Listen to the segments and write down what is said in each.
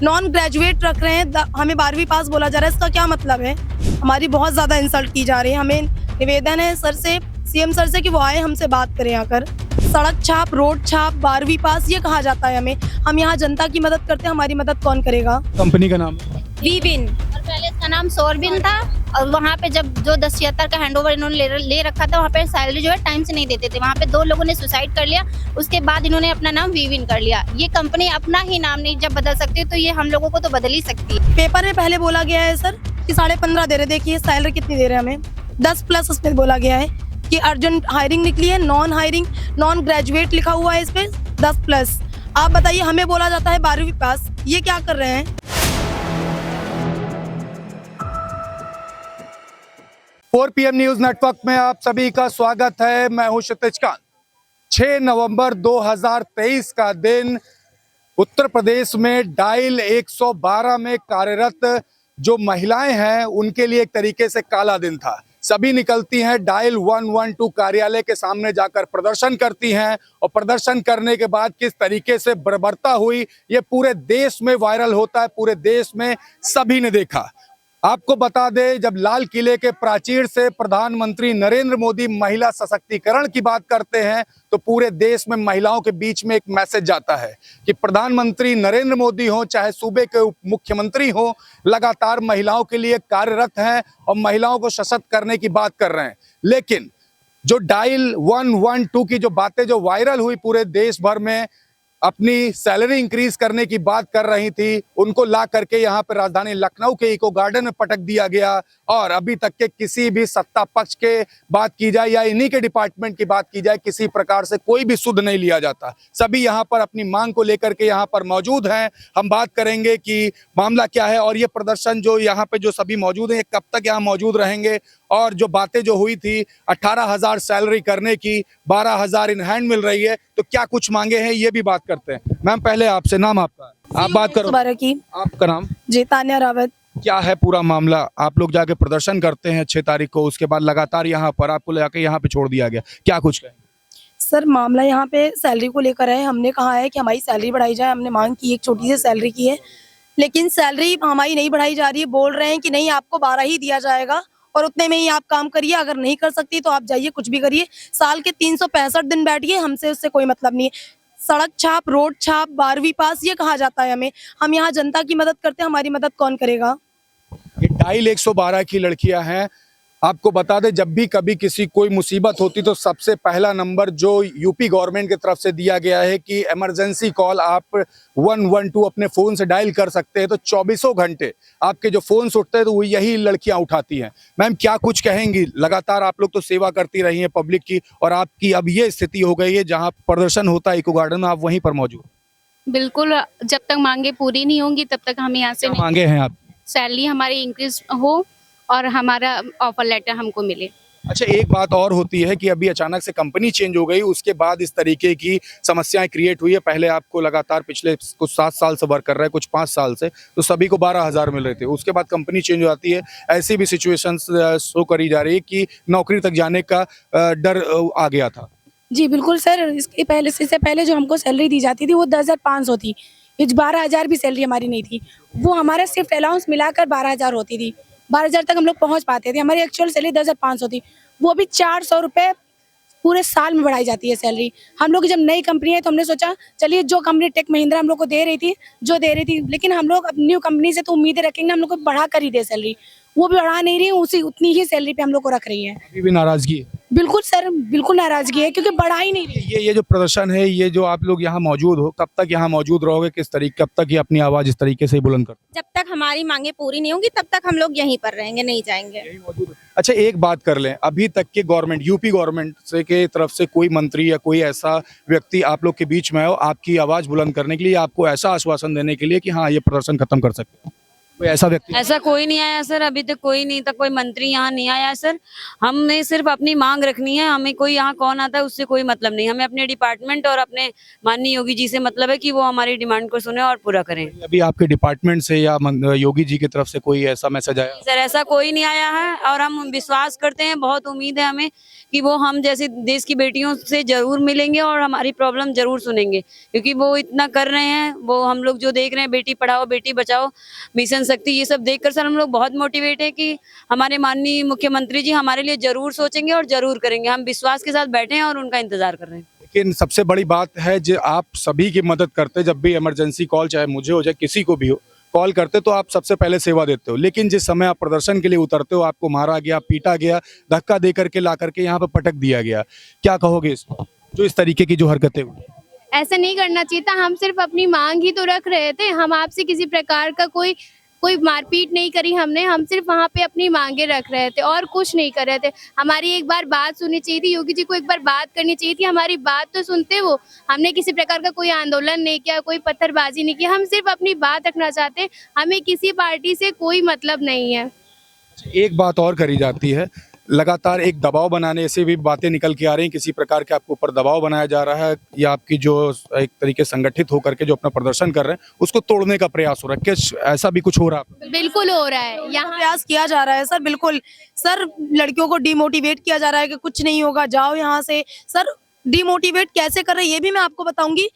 Non graduate रख रहे हैं, हमें 12वीं पास बोला जा रहा है। इसका क्या मतलब है? हमारी बहुत ज़्यादा इंसल्ट की जा रही है। हमें निवेदन है सर से, सीएम सर से, कि वो आए हमसे बात करें आकर। सड़क छाप, रोड छाप, 12वीं पास, ये कहा जाता है हमें। हम यहाँ जनता की मदद करते हैं, हमारी मदद कौन करेगा? कंपनी का नाम वीविन, और पहले इसका नाम सोरबिन था। और वहाँ पे जब जो 1076 का हैंडओवर इन्होंने ले रखा था, वहाँ पे सैलरी जो है टाइम से नहीं देते थे। वहाँ पे 2 लोगों ने सुसाइड कर लिया, उसके बाद इन्होंने अपना नाम वीविन कर लिया। ये कंपनी अपना ही नाम नहीं जब बदल सकती तो ये हम लोगों को तो बदल ही सकती है। पेपर में पहले बोला गया है सर कि 15.5 दे रहे, देखिए सैलरी कितनी दे रहे हैं हमें, 10+ उसमें बोला गया है कि अर्जेंट हायरिंग निकली है, नॉन हायरिंग, नॉन ग्रेजुएट लिखा हुआ है इस पे 10+। आप बताइए, हमें बोला जाता है 12वीं पास, ये क्या कर रहे हैं? 4 PM न्यूज नेटवर्क में आप सभी का स्वागत है। मैं हूं क्षितिज कांत। 6 नवंबर 2023 का दिन उत्तर प्रदेश में डायल 112 में कार्यरत जो महिलाएं हैं उनके लिए एक तरीके से काला दिन था। सभी निकलती हैं, डायल 112 कार्यालय के सामने जाकर प्रदर्शन करती हैं और प्रदर्शन करने के बाद किस तरीके से बर्बरता हुई ये पूरे देश में वायरल होता है, पूरे देश में सभी ने देखा। आपको बता दें, जब लाल किले के प्राचीर से प्रधानमंत्री नरेंद्र मोदी महिला सशक्तिकरण की बात करते हैं तो पूरे देश में महिलाओं के बीच में एक मैसेज जाता है कि प्रधानमंत्री नरेंद्र मोदी हो चाहे सूबे के उप मुख्यमंत्री हो, लगातार महिलाओं के लिए कार्यरत हैं और महिलाओं को सशक्त करने की बात कर रहे हैं। लेकिन जो डायल 112 की जो बातें जो वायरल हुई पूरे देश भर में, अपनी सैलरी इंक्रीज करने की बात कर रही थी, उनको ला करके यहाँ पे राजधानी लखनऊ के इको गार्डन में पटक दिया गया। और अभी तक के किसी भी सत्ता पक्ष के बात की जाए या इन्हीं के डिपार्टमेंट की बात की जाए, किसी प्रकार से कोई भी सुध नहीं लिया जाता। सभी यहाँ पर अपनी मांग को लेकर के यहाँ पर मौजूद हैं। हम बात करेंगे कि मामला क्या है और ये प्रदर्शन जो यहाँ पे जो सभी मौजूद हैं कब तक यहाँ मौजूद रहेंगे, और जो बातें जो हुई थी 18,000 सैलरी करने की, 12,000 इन हैंड मिल रही है, तो क्या कुछ मांगे हैं ये भी बात करते हैं। मैम पहले आपसे, नाम आपका, आप बात करो। आपका नाम? जी, तान्या रावत। क्या है पूरा मामला? आप लोग जाके प्रदर्शन करते हैं 6 तारीख को, उसके बाद लगातार यहाँ पर आपको लेके यहाँ पे छोड़ दिया गया, क्या कुछ कहें? सर, मामला यहाँ पे सैलरी को लेकर है। हमने कहा है कि हमारी सैलरी बढ़ाई जाए, हमने मांग की, एक छोटी सी सैलरी की है, लेकिन सैलरी हमारी नहीं बढ़ाई जा रही है। बोल रहे हैं कि नहीं, आपको 12 ही दिया जाएगा और उतने में ही आप काम करिए, अगर नहीं कर सकती तो आप जाइए, कुछ भी करिए, साल के 365 दिन बैठिए, हमसे उससे कोई मतलब नहीं है। सड़क छाप, रोड छाप, 12वीं पास, ये कहा जाता है हमें। हम यहाँ जनता की मदद करते हैं, हमारी मदद कौन करेगा? ये डायल 112 की लड़कियां हैं। आपको बता दें, जब भी कभी किसी कोई मुसीबत होती तो सबसे पहला नंबर जो यूपी गवर्नमेंट की तरफ से दिया गया है कि इमरजेंसी कॉल आप 112 अपने फ़ोन से डायल कर सकते हैं, तो 24 घंटे आपके जो फ़ोन उठते हैं तो वो यही लड़कियां उठाती हैं। मैम क्या कुछ कहेंगी? लगातार आप लोग तो सेवा करती रही हैं पब्लिक की, और आपकी अब ये स्थिति हो गई है जहाँ प्रदर्शन होता है इको गार्डन में, आप वहीं पर मौजूद। बिल्कुल, जब तक मांगे पूरी नहीं होंगी तब तक हम यहाँ से नहीं। मांगे हैं आप? सैलरी हमारी इंक्रीज हो और हमारा ऑफर लेटर हमको मिले। अच्छा, एक बात और होती है कि अभी अचानक से कंपनी चेंज हो गई, उसके बाद इस तरीके की समस्याएं क्रिएट हुई है। पहले आपको लगातार पिछले कुछ 7 साल से वर्क कर रहे हैं, कुछ 5 साल से, तो सभी को 12,000 मिल रहे थे। उसके बाद कंपनी चेंज हो जाती है, ऐसी भी सिचुएशंस शो करी जा रही है कि नौकरी तक जाने का डर आ गया था। जी बिल्कुल सर, इसके पहले से पहले जो हमको सैलरी दी जाती थी वो 10,500 थी। ये 12,000 भी सैलरी हमारी नहीं थी, वो हमारा शिफ्ट अलाउंस मिलाकर 12,000 होती थी। 12,000 तक हम लोग पहुंच पाते थे। हमारी एक्चुअल सैलरी 10,500 थी, वो भी 400 रुपये पूरे साल में बढ़ाई जाती है सैलरी। हम लोग जब नई कंपनी है तो हमने सोचा चलिए, जो कंपनी टेक महिंद्रा हम लोग को दे रही थी, लेकिन हम लोग अब न्यू कंपनी से तो उम्मीदें रखेंगे हम लोग को बढ़ा कर ही दे सैलरी, वो भी बढ़ा नहीं रही, उतनी ही सैलरी पे हम लोग को रख रही है। अभी भी नाराजगी है? बिल्कुल सर, बिल्कुल नाराजगी है, क्योंकि बढ़ा ही नहीं रही। ये जो प्रदर्शन है, ये जो आप लोग यहाँ मौजूद हो, कब तक यहाँ मौजूद रहोगे? किस तरीके, कब तक ये अपनी आवाज इस तरीके से बुलंद कर? जब तक हमारी मांगे पूरी नहीं होंगी तब तक हम लोग यहीं पर रहेंगे, नहीं जाएंगे। अच्छा, एक बात कर लें, अभी तक के गवर्नमेंट, यूपी गवर्नमेंट से के तरफ से कोई मंत्री या कोई ऐसा व्यक्ति आप लोग के बीच में हो आपकी आवाज बुलंद करने के लिए, आपको ऐसा आश्वासन देने के लिए कि हाँ ये प्रदर्शन खत्म कर सकते हैं? कोई ऐसा व्यक्ति? ऐसा कोई नहीं आया सर, अभी तक कोई नहीं था, कोई मंत्री यहाँ नहीं आया सर। हमने सिर्फ अपनी मांग रखनी है, हमें कोई यहाँ कौन आता है उससे कोई मतलब नहीं, हमें अपने डिपार्टमेंट और अपने माननीय योगी जी से मतलब है कि वो हमारी डिमांड को सुने और पूरा करें। अभी आपके डिपार्टमेंट से या योगी जी की तरफ से कोई ऐसा मैसेज आया? सर ऐसा कोई नहीं आया है और हम विश्वास करते हैं, बहुत उम्मीद है हमें कि वो हम जैसे देश की बेटियों से जरूर मिलेंगे और हमारी प्रॉब्लम जरूर सुनेंगे, क्योंकि वो इतना कर रहे हैं। वो हम लोग जो देख रहे हैं, बेटी पढ़ाओ बेटी बचाओ मिशन शक्ति, ये सब देखकर सर हम लोग बहुत मोटिवेट है कि हमारे माननीय मुख्यमंत्री जी हमारे लिए जरूर सोचेंगे और जरूर करेंगे। हम विश्वास के साथ बैठे हैं और उनका इंतजार कर रहे हैं। लेकिन सबसे बड़ी बात है जो आप सभी की मदद करते, जब भी इमरजेंसी कॉल चाहे मुझे हो चाहे किसी को भी हो कॉल करते तो आप सबसे पहले सेवा देते हो, लेकिन जिस समय आप प्रदर्शन के लिए उतरते हो आपको मारा गया, पीटा गया, धक्का दे करके ला करके यहाँ पे पटक दिया गया। क्या कहोगे इस पर, जो इस तरीके की जो हरकतें हुई? ऐसा नहीं करना चाहिए था। हम सिर्फ अपनी मांग ही तो रख रहे थे, हम आपसे किसी प्रकार का कोई मारपीट नहीं करी हमने। हम सिर्फ वहाँ पे अपनी मांगे रख रहे थे और कुछ नहीं कर रहे थे। हमारी एक बार बात सुननी चाहिए थी, योगी जी को एक बार बात करनी चाहिए थी, हमारी बात तो सुनते वो। हमने किसी प्रकार का कोई आंदोलन नहीं किया, कोई पत्थरबाजी नहीं की, हम सिर्फ अपनी बात रखना चाहते हैं। हमें किसी पार्टी से कोई मतलब नहीं है। एक बात और करी जाती है, लगातार एक दबाव बनाने से भी बातें निकल के आ रही हैं, किसी प्रकार के आपके ऊपर दबाव बनाया जा रहा है या आपकी जो एक तरीके संगठित होकर के जो अपना प्रदर्शन कर रहे हैं उसको तोड़ने का प्रयास हो रहा है। क्या ऐसा भी कुछ हो रहा है? बिल्कुल हो रहा है, यहाँ प्रयास किया जा रहा है सर। बिल्कुल सर, लड़कियों को डिमोटिवेट किया जा रहा है कि कुछ नहीं होगा, जाओ यहाँ से। सर डिमोटिवेट कैसे कर रहे हैं ये भी मैं आपको बताऊंगी।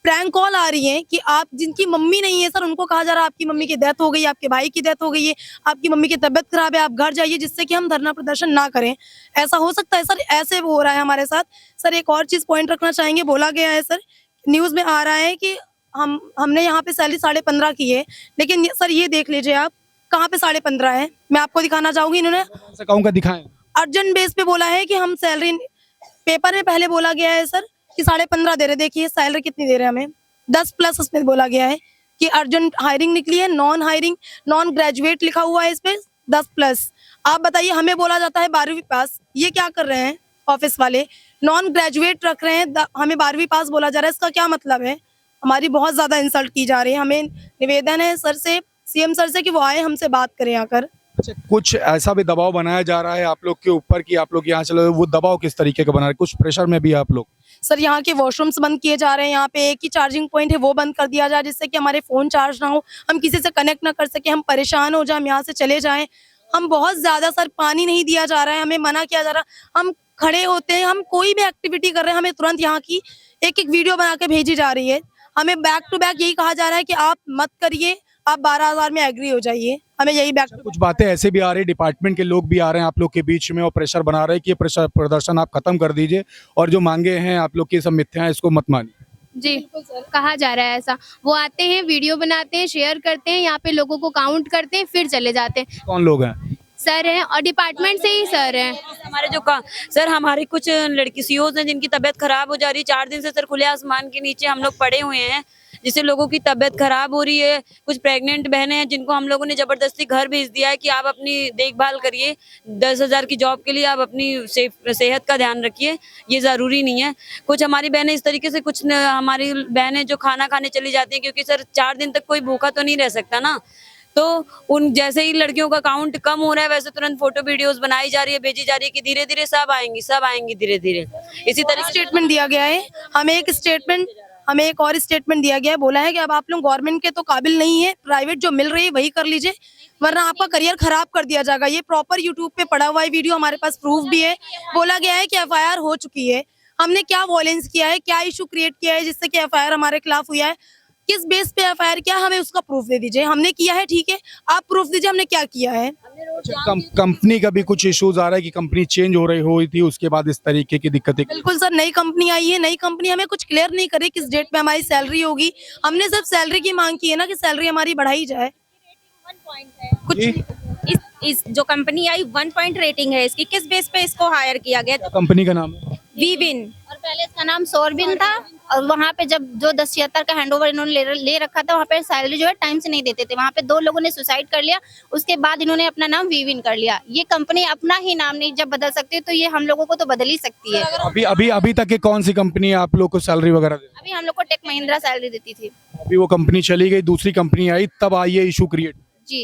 प्रैंक कॉल आ रही है कि आप जिनकी मम्मी नहीं है सर, उनको कहा जा रहा है आपकी मम्मी की डेथ हो गई, आपके भाई की डेथ हो गई है, आपकी मम्मी की तबीयत खराब है, आप घर जाइए जिससे कि हम धरना प्रदर्शन ना करें। ऐसा हो सकता है सर? ऐसे हो रहा है हमारे साथ। सर एक और चीज पॉइंट रखना चाहेंगे, बोला गया है सर, न्यूज में आ रहा है कि हमने यहाँ पे सैलरी 15.5 की है, लेकिन सर ये देख लीजिए आप कहाँ पे 15.5 है। मैं आपको दिखाना चाहूंगी, इन्होंने कहूँगा दिखाएं। अर्जेंट बेस पे बोला है कि हम सैलरी, पेपर में पहले बोला गया है सर कि 15.5 दे रहे। देखिए सैलरी कितनी दे रहे हैं हमें, 10+ उसमें बोला गया है कि अर्जेंट हायरिंग निकली है, नॉन हायरिंग, नॉन ग्रेजुएट लिखा हुआ है इस पे 10+। आप बताइए, हमें बोला जाता है 12वीं पास, ये क्या कर रहे हैं ऑफिस वाले? नॉन ग्रेजुएट रख रहे हैं, हमें 12वीं पास बोला जा रहा है। इसका क्या मतलब है? हमारी बहुत ज्यादा इंसल्ट की जा रही है। हमें निवेदन है सर से, सीएम सर से, कि वो आए हमसे बात करें आकर। अच्छा, कुछ ऐसा भी दबाव बनाया जा रहा है आप लोग के ऊपर कि आप लोग यहाँ चलो, वो दबाव किस तरीके का बना रहे हैं? कुछ प्रेशर में भी आप लोग? सर यहाँ के वॉशरूम्स बंद किए जा रहे हैं, यहाँ पे एक ही चार्जिंग पॉइंट है वो बंद कर दिया जाए जिससे कि हमारे फोन चार्ज ना हो, हम किसी से कनेक्ट ना कर सके, हम परेशान हो जाए, हम यहाँ से चले जाएं। हम बहुत ज्यादा सर, पानी नहीं दिया जा रहा है, हमें मना किया जा रहा है। हम खड़े होते हैं, हम कोई भी एक्टिविटी कर रहे हैं, हमें तुरंत यहाँ की एक वीडियो बना के भेजी जा रही है। हमें बैक टू बैक यही कहा जा रहा है कि आप मत करिए, आप 12,000 में एग्री हो जाइए। हमें यही बैक कुछ बातें ऐसे भी आ रही, डिपार्टमेंट के लोग भी आ रहे हैं आप लोग के बीच में और प्रेशर बना रहे हैं कि ये प्रेशर प्रदर्शन आप खत्म कर दीजिए और जो मांगे हैं आप लोग की सब मिथ्या हैं, इसको मत मानिए। जी कहा जा रहा है ऐसा। वो आते हैं, वीडियो बनाते हैं, शेयर करते हैं, यहाँ पे लोगों को काउंट करते हैं, फिर चले जाते हैं। कौन लोग हैं? सर हैं और डिपार्टमेंट से ही सर हैं। हमारे जो सर हमारी कुछ लड़की सीओज हैं जिनकी तबीयत खराब हो जा रही है। 4 दिन से सर खुले आसमान के नीचे हम लोग पड़े हुए हैं, जिससे लोगों की तबीयत खराब हो रही है। कुछ प्रेग्नेंट बहनें हैं जिनको हम लोगों ने जबरदस्ती घर भेज दिया है कि आप अपनी देखभाल करिए, 10,000 की जॉब के लिए आप अपनी सेहत का ध्यान रखिए, ये ज़रूरी नहीं है। कुछ हमारी बहनें इस तरीके से, कुछ हमारी बहनें जो खाना खाने चली जाती हैं, क्योंकि सर 4 दिन तक कोई भूखा तो नहीं रह सकता ना, तो उन जैसे ही लड़कियों का काउंट कम हो रहा है वैसे तुरंत फोटो वीडियोस बनाई जा रही है, भेजी जा रही है कि धीरे धीरे सब आएंगी धीरे धीरे। इसी तरह स्टेटमेंट दिया गया है हमें, एक और स्टेटमेंट दिया गया है, बोला है कि अब आप लोग गवर्नमेंट के तो काबिल नहीं है, प्राइवेट जो मिल रही है वही कर लीजिए, वरना आपका करियर खराब कर दिया जाएगा। ये प्रॉपर यूट्यूब पे पड़ा हुआ है वीडियो, हमारे पास प्रूफ भी है। बोला गया है कि एफआईआर हो चुकी है, हमने क्या वॉयलेंस किया है, क्या इशू क्रिएट किया है जिससे कि एफआईआर हमारे खिलाफ हुआ है, किस बेस पे एफआईआर किया, हमें उसका प्रूफ दे दीजिए। हमने किया है, ठीक है, आप प्रूफ दीजिए हमने क्या किया है। कंपनी का भी कुछ इश्यूज आ रहा है कि कंपनी चेंज हो रही हुई थी, उसके बाद इस तरीके की दिक्कतें? बिल्कुल सर, नई कंपनी आई है, नई कंपनी हमें कुछ क्लियर नहीं करे किस डेट पे हमारी सैलरी होगी। हमने सिर्फ सैलरी की मांग की है ना कि सैलरी हमारी बढ़ाई जाए। कुछ इस जो कंपनी आई 1 पॉइंट रेटिंग है इसकी, किस बेस पे इसको हायर किया गया? कंपनी का नाम है वीविन, और पहले इसका नाम सोरबिन था, और वहाँ पे जब जो 1076 का हैंडओवर इन्होंने ले रखा था, वहाँ पे सैलरी जो है टाइम से नहीं देते थे। वहाँ पे 2 लोगों ने सुसाइड कर लिया, उसके बाद इन्होंने अपना नाम वीविन कर लिया। ये कंपनी अपना ही नाम नहीं जब बदल सकती है तो ये हम लोगों को तो बदल ही सकती है। अभी तक की कौन सी कंपनी आप लोग को सैलरी वगैरह दे? अभी हम लोग को टेक महिंद्रा सैलरी देती थी। अभी वो कंपनी चली गई, दूसरी कंपनी आई, तब आई है इशू क्रिएट। जी।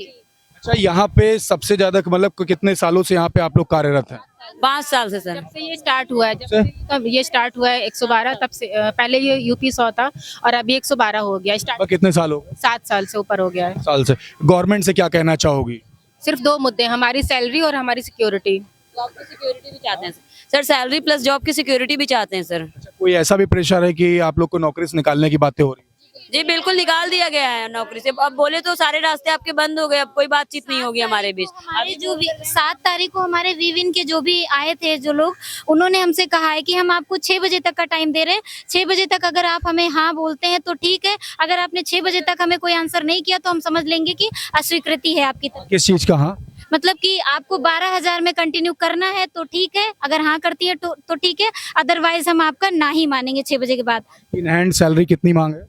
अच्छा, यहाँ पे सबसे ज्यादा मतलब कितने सालों से यहाँ पे आप लोग कार्यरत हैं? 5 साल से सर। जब से ये स्टार्ट हुआ है, जब से? से तब ये स्टार्ट हुआ है 112, तब से पहले ये यूपी 100 था और अभी 112 हो गया। स्टार्ट लगभग कितने साल हो गए? 7 साल से ऊपर हो गया है। साल से। गवर्नमेंट से क्या कहना चाहोगी? सिर्फ 2 मुद्दे, हमारी सैलरी और हमारी सिक्योरिटी। जॉब की सिक्योरिटी भी चाहते हैं सर, सैलरी प्लस जॉब की सिक्योरिटी भी चाहते हैं सर। अच्छा, कोई ऐसा भी प्रेशर है कि आप लोग को नौकरी से निकालने की बातें हो रही है? जी बिल्कुल, निकाल दिया गया है नौकरी से। अब बोले तो सारे रास्ते आपके बंद हो गए, अब कोई बातचीत नहीं होगी हमारे बीच। हमारे जो 7 तारीख को हमारे वीविन के जो भी आए थे जो लोग, उन्होंने हमसे कहा है कि हम आपको 6 बजे तक का टाइम दे रहे हैं। 6 बजे तक अगर आप हमें हाँ बोलते हैं तो ठीक है, अगर आपने 6 बजे तक हमें कोई आंसर नहीं किया तो हम समझ लेंगे कि अस्वीकृति है आपकी तरफ। किस चीज का? हाँ, मतलब कि आपको 12,000 में कंटिन्यू करना है तो ठीक है, अगर हाँ करती है तो ठीक है, अदरवाइज हम आपका ना ही मानेंगे 6 बजे के बाद। इन हैंड सैलरी कितनी मांग है?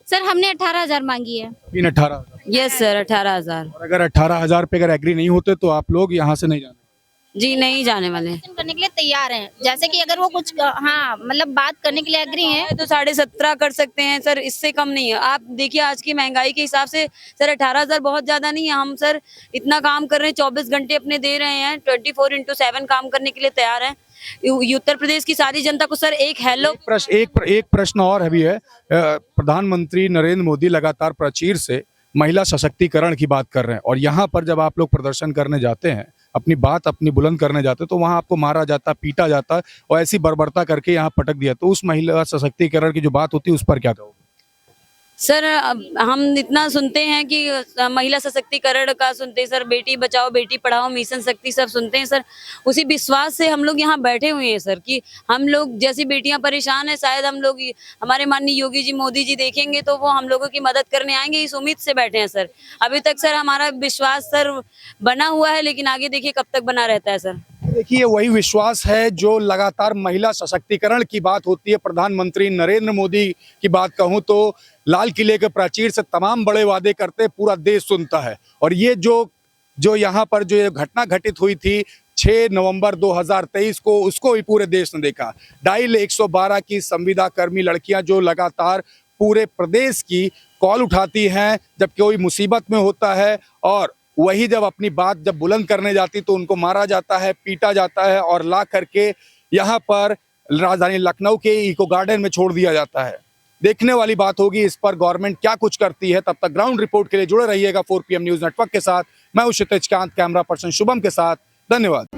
सर हमने 18,000 मांगी है। 18,000। Yes sir, 18,000। और अगर 18,000 पे अगर एग्री नहीं होते तो आप लोग यहाँ से नहीं जाने? जी नहीं जाने वाले। करने के लिए तैयार हैं, जैसे कि अगर वो कुछ हाँ मतलब बात करने के लिए एग्री हैं तो 17.5 कर सकते हैं सर, इससे कम नहीं है। आप देखिए आज की महंगाई के हिसाब से सर 18,000 बहुत ज्यादा नहीं है। हम सर इतना काम कर रहे हैं, 24 घंटे अपने दे रहे हैं, 24/7 काम करने के लिए तैयार हैं। उत्तर प्रदेश की सारी जनता को सर एक हेलो एक प्रश्न और अभी है। प्रधानमंत्री नरेंद्र मोदी लगातार प्राचीर से महिला सशक्तिकरण की बात कर रहे हैं, और यहाँ पर जब आप लोग प्रदर्शन करने जाते हैं, अपनी बुलंद करने जाते हैं, तो वहाँ आपको मारा जाता, पीटा जाता और ऐसी बर्बरता करके यहाँ पटक दिया। तो उस महिला सशक्तिकरण की जो बात होती है उस पर क्या कहोगे? सर अब हम इतना सुनते हैं कि महिला सशक्तिकरण का सुनते हैं सर, बेटी बचाओ बेटी पढ़ाओ मिशन शक्ति सब सुनते हैं सर। उसी विश्वास से हम लोग यहाँ बैठे हुए हैं सर कि हम लोग जैसी बेटियां परेशान हैं, शायद हम लोग हमारे माननीय योगी जी मोदी जी देखेंगे तो वो हम लोगों की मदद करने आएंगे, इस उम्मीद से बैठे हैं सर। अभी तक सर हमारा विश्वास सर बना हुआ है, लेकिन आगे देखिए कब तक बना रहता है सर। देखिए, वही विश्वास है जो लगातार महिला सशक्तिकरण की बात होती है। प्रधानमंत्री नरेंद्र मोदी की बात कहूं तो लाल किले के प्राचीर से तमाम बड़े वादे करते, पूरा देश सुनता है। और ये जो यहाँ पर जो ये घटना घटित हुई थी 6 नवंबर 2023 को, उसको भी पूरे देश ने देखा। डायल 112 की संविदा कर्मी लड़कियां जो लगातार पूरे प्रदेश की कॉल उठाती हैं जब कोई मुसीबत में होता है, और वही जब अपनी बात जब बुलंद करने जाती तो उनको मारा जाता है, पीटा जाता है और ला करके यहाँ पर राजधानी लखनऊ के इको गार्डन में छोड़ दिया जाता है। देखने वाली बात होगी इस पर गवर्नमेंट क्या कुछ करती है। तब तक ग्राउंड रिपोर्ट के लिए जुड़े रहिएगा 4 PM न्यूज नेटवर्क के साथ। मैं हूं क्षितिज कांत, कैमरा पर्सन शुभम के साथ। धन्यवाद।